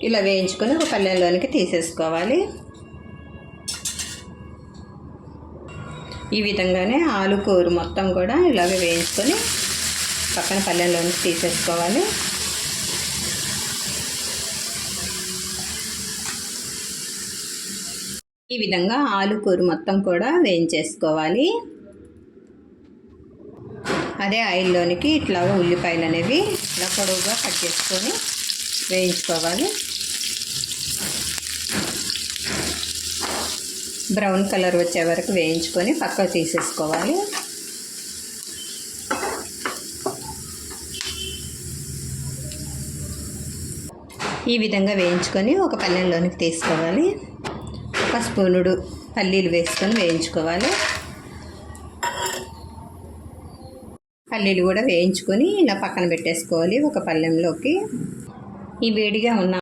ఇలా వేయించుకొని ఒక పళ్ళెంలోనికి తీసేసుకోవాలి. ఈ విధంగానే ఆలు కూర మొత్తం కూడా ఇలాగే వేయించుకొని పక్కన పళ్ళెంలోనికి తీసేసుకోవాలి. ఈ విధంగా ఆలు కూర మొత్తం కూడా వేయించేసుకోవాలి. అదే ఆయిల్లోనికి ఇట్లాగా ఉల్లిపాయలు అనేవి ఇలా పొడవుగా కట్ చేసుకొని వేయించుకోవాలి. బ్రౌన్ కలర్ వచ్చే వరకు వేయించుకొని పక్కకు తీసేసుకోవాలి. ఈ విధంగా వేయించుకొని ఒక పళ్ళెంలోనికి తీసుకోవాలి. ఒక స్పూనుడు పల్లీలు వేసుకొని వేయించుకోవాలి. పల్లీలు కూడా వేయించుకొని ఇలా పక్కన పెట్టేసుకోవాలి ఒక పళ్ళెంలోకి. ఈ వేడిగా ఉన్న